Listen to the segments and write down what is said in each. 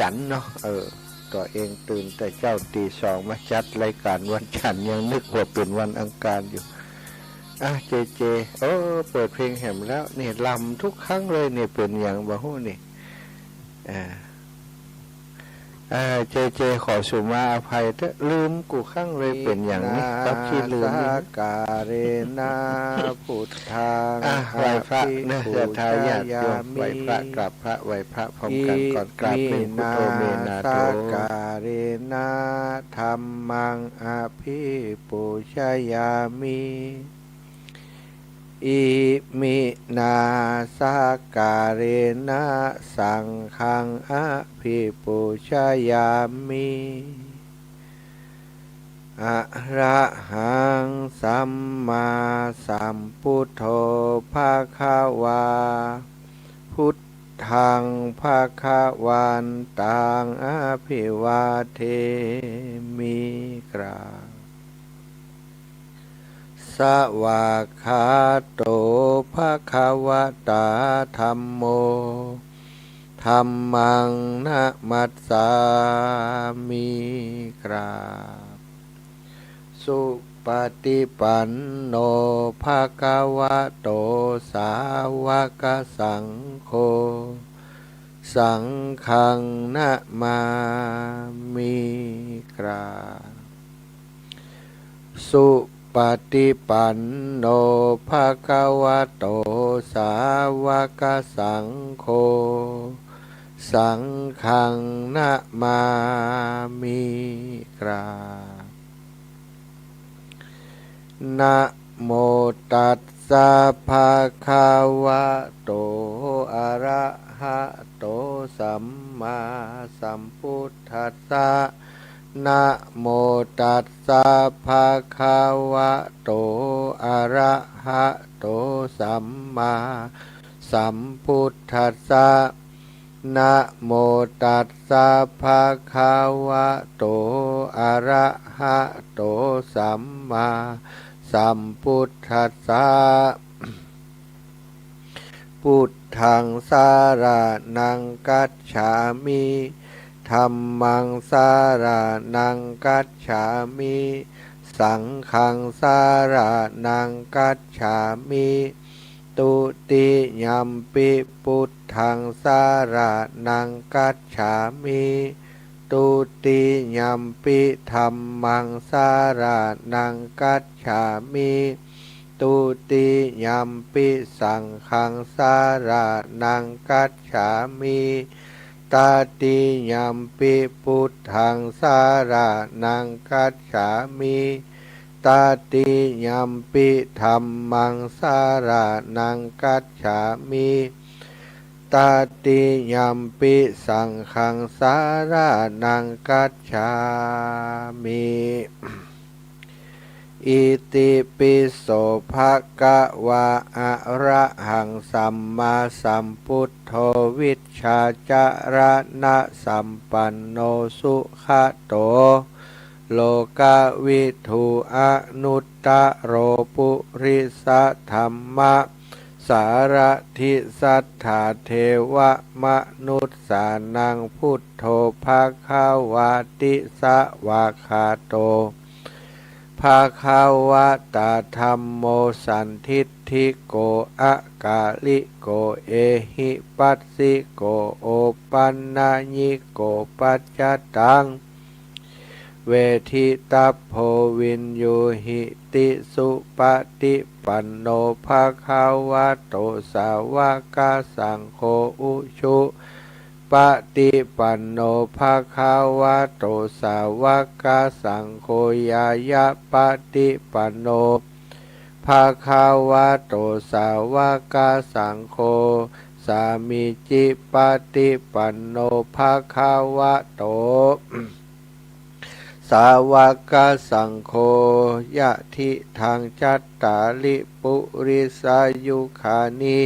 จันทร์เนาะตัวเองตื่นแต่เจ้าตีสองมาจัดรายการวันจันทร์ยังนึกว่าเป็นวันอังคารอยู่เจเจเปิดเพลงแหมแล้วนี่ลำทุกครั้งเลยนี่เป็นอย่างบ่ฮู้นี่เจเจขอสุมาอภัยเถอะลืมกูข้างเลยเป็นอย่างนี้กับที่ลืมนี่กาเรนาพุทธาไหวพระเนื้อทายาทโยมไหวพระกราบพระไหวพระพร้อมกันก่อนกราบหนึ่งพุทโธเมนาโธกาเรนาธรรมังอภิปูชยามิอิมินาสากาเรนะสังฆังอภิปูชยามิอะระหังสัมมาสัมพุทโธภะคะวาพุทธังภะคะวันตังอภิวาเทมิกราสวากขาโตภะคะวะตาธัมโมธัมมังนะมัสสามิกราบสุปฏิปันโนภะคะวะโตสาวกสังโฆสังฆังนะมามิกราบสุปฏิปันโนภะคะวะโตสาวกสังโฆสังฆังนะมามิกราบนะโมตัสสะภะคะวะโตอะระหะโตสัมมาสัมพุทธัสสะนะโมตัสสะภะคะวะโตอะระหะโตสัมมาสัมพุทธัสสะนะโมตัสสะภะคะวะโตอะระหะโตสัมมาสัมพุทธัสสะพุทธังสารนังกัจฉามิธัมมังสารานังกัจฉามิสังฆังสารานังกัจฉามิตุติยัมปิพุทธังสารานังกัจฉามิตุติยัมปิธัมมังสารานังกัจฉามิตุติยัมปิสังฆังสารานังกัจฉามิตติยัมปิพุทธังสารานังกัจฉามิตติยัมปิธัมมังสารานังกัจฉามิตติยัมปิสังฆังสารานังกัจฉามิอิติปิโสภะคะวะอะระหังสัมมาสัมพุทโธวิชชาจารณะสัมปันโนสุขโตโลกวิทูอนุตตโรปุริสธรรมะสารถิสัทธาเทวมนุสสานังพุทโธภะคะวะติสวากขาโตภะคะวะตาธัมโมสันทิฏฐิโกอะกาลิโกเอหิปัสสิโกโอปันนาญิโกปัจจตังเวทิตาโพวินยูหิติสุปฏิปันโนภะคะวะโตสาวกสังโฆอุชุปฏิปันโนภะคะวะโตสาวกสังโฆยายะปฏิปันโนภะคะวะโตสาวกสังโฆสามิจิปฏิปันโนภะคะวะโตสาวกสังโฆยะทิทางจัตตาลิปุริสายุขานิ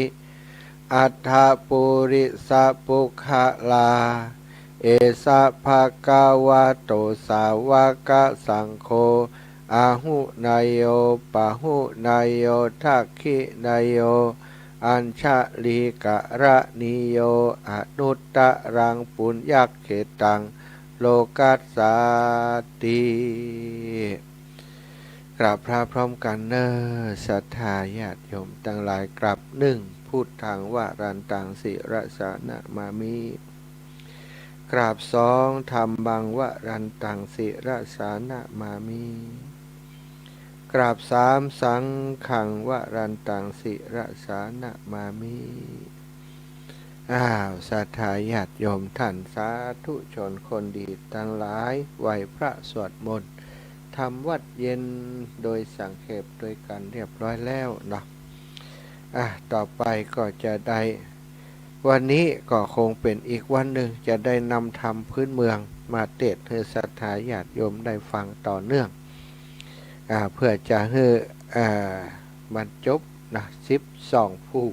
อัฏฐปุริสปุคลาเอสะภะคะวะโตสาวกสังโฆอาหุนายโยปะหุนายโยทักขินายโย อัญชลีกะระนิโยอนุตตะรังปุญญเขตังโลกัสสาติกราบพระพร้อมกันเนอศรัทธาญาติโยมทั้งหลายกราบหนึ่งพูดทางว่ารันตังสิรสานะมามิกราบสองธรรมบังวรันตังสิรสานะมามิกราบสามสังขังวรันตังสิรสานะมามิศรัทธาญาติโยมท่านสาธุชนคนดีทั้งหลายไหวพระสวดมนต์ทำวัดเย็นโดยสังเขปโดยกันเรียบร้อยแล้วเนาะต่อไปก็จะได้วันนี้ก็คงเป็นอีกวันหนึ่งจะได้นำธรรมพื้นเมืองมาเทศน์ให้ศรัทธาญาติโยมได้ฟังต่อเนื่องเพื่อจะให้บรรจบนะ12 ผู้